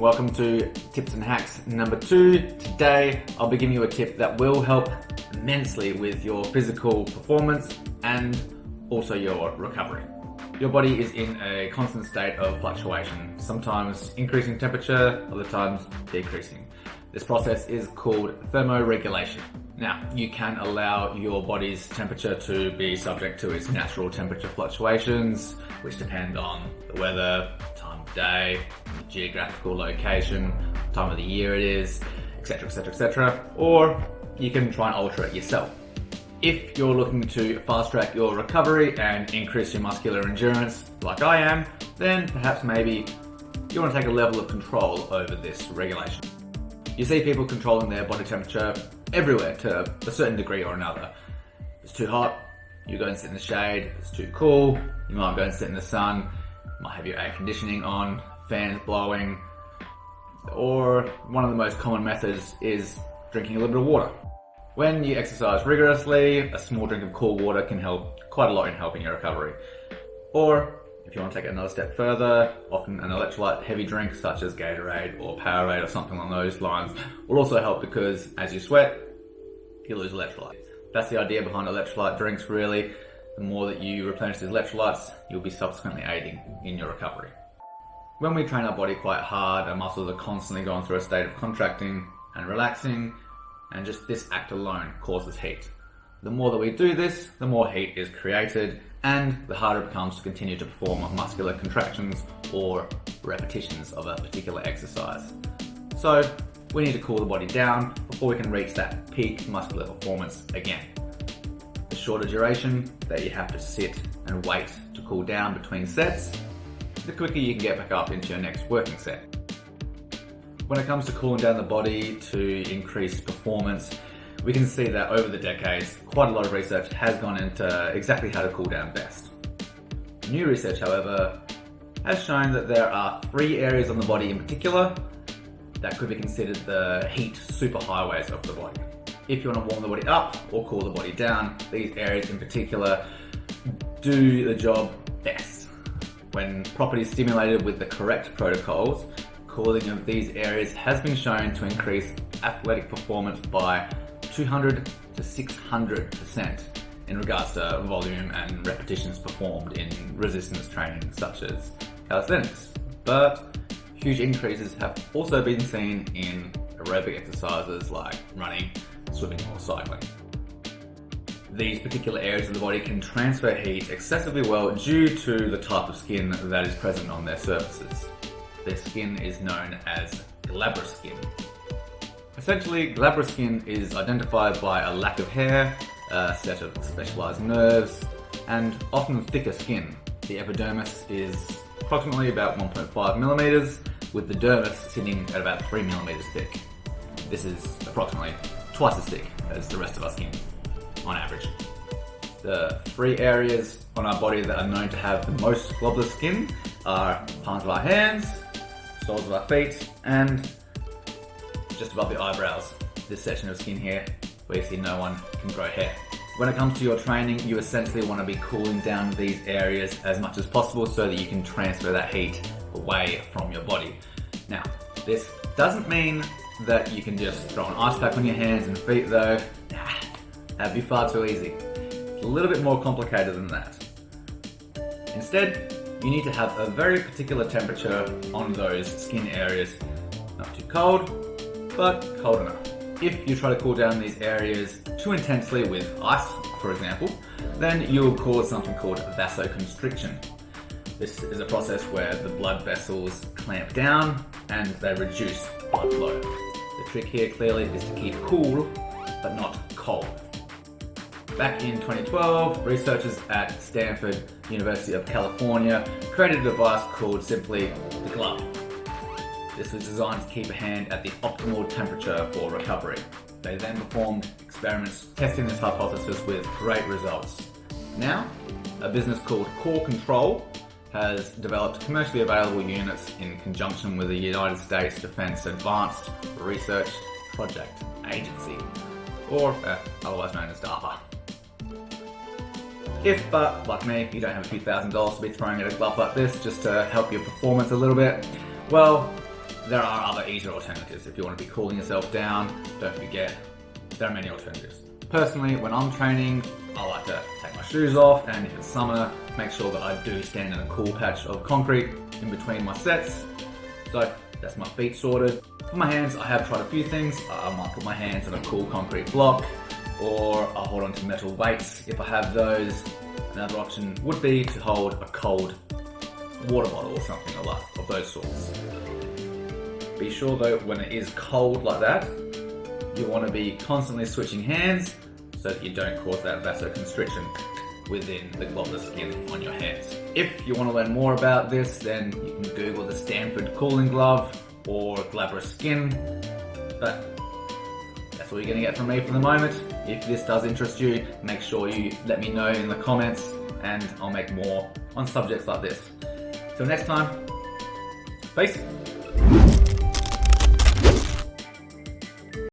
welcome to Tips and Hacks number 2. Today I'll be giving you a tip that will help immensely with your physical performance and also your recovery. Your body is in a constant state of fluctuation, sometimes increasing temperature, other times decreasing. This process is called thermoregulation. Now, you can allow your body's temperature to be subject to its natural temperature fluctuations, which depend on the weather, time of day, the geographical location, time of the year it is, etc, etc, etc. Or you can try and alter it yourself. If you're looking to fast track your recovery and increase your muscular endurance, like I am, then perhaps maybe you want to take a level of control over this regulation. You see people controlling their body temperature everywhere to a certain degree or another. If it's too hot, you go and sit in the shade. If it's too cool, you might go and sit in the sun. You might have your air conditioning on, fans blowing. Or one of the most common methods is drinking a little bit of water. When you exercise rigorously, a small drink of cool water can help quite a lot in helping your recovery. Or if you want to take it another step further, often an electrolyte heavy drink such as Gatorade or Powerade or something along those lines will also help, because as you sweat, you lose electrolytes. That's the idea behind electrolyte drinks really. The more that you replenish these electrolytes, you'll be subsequently aiding in your recovery. When we train our body quite hard, our muscles are constantly going through a state of contracting and relaxing, and just this act alone causes heat. The more that we do this, the more heat is created, and the harder it becomes to continue to perform muscular contractions or repetitions of a particular exercise. So we need to cool the body down before we can reach that peak muscular performance again. The shorter duration that you have to sit and wait to cool down between sets, the quicker you can get back up into your next working set. When it comes to cooling down the body to increase performance, we can see that over the decades, quite a lot of research has gone into exactly how to cool down best. New research, however, has shown that there are 3 areas on the body in particular that could be considered the heat superhighways of the body. If you want to warm the body up or cool the body down, these areas in particular do the job best. When properly stimulated with the correct protocols, cooling of these areas has been shown to increase athletic performance by 200 to 600% in regards to volume and repetitions performed in resistance training such as calisthenics. But huge increases have also been seen in aerobic exercises like running, swimming or cycling. These particular areas of the body can transfer heat excessively well due to the type of skin that is present on their surfaces. Their skin is known as glabrous skin. Essentially, glabrous skin is identified by a lack of hair, a set of specialized nerves, and often thicker skin. The epidermis is approximately about 1.5 millimeters, with the dermis sitting at about 3 millimeters thick. This is approximately twice as thick as the rest of our skin, on average. The 3 areas on our body that are known to have the most globular skin are palms of our hands, soles of our feet, and just above the eyebrows, this section of skin here, where you see no one can grow hair. When it comes to your training, you essentially want to be cooling down these areas as much as possible so that you can transfer that heat away from your body. Now, this doesn't mean that you can just throw an ice pack on your hands and feet though. That'd be far too easy. It's a little bit more complicated than that. Instead, you need to have a very particular temperature on those skin areas. Not too cold, but cold enough. If you try to cool down these areas too intensely with ice, for example, then you will cause something called vasoconstriction. This is a process where the blood vessels clamp down and they reduce blood flow. The trick here clearly is to keep cool, but not cold. Back in 2012, researchers at Stanford University of California created a device called simply the glove. This was designed to keep a hand at the optimal temperature for recovery. They then performed experiments testing this hypothesis with great results. Now, a business called Core Control has developed commercially available units in conjunction with the United States Defense Advanced Research Project Agency, or otherwise known as DARPA. If, like me, you don't have a few $1,000s to be throwing at a glove like this just to help your performance a little bit, well, there are other easier alternatives. If you want to be cooling yourself down, don't forget, there are many alternatives. Personally, when I'm training, I like to take my shoes off, and if it's summer, make sure that I do stand in a cool patch of concrete in between my sets. So that's my feet sorted. For my hands, I have tried a few things. I might put my hands on a cool concrete block, or I'll hold onto metal weights if I have those. Another option would be to hold a cold water bottle or something of those sorts. Be sure though, when it is cold like that, you want to be constantly switching hands so that you don't cause that vasoconstriction within the globular skin on your hands. If you want to learn more about this, then you can Google the Stanford cooling glove or glabrous skin. But that's all you're going to get from me for the moment. If this does interest you, make sure you let me know in the comments, and I'll make more on subjects like this. Till next time, peace.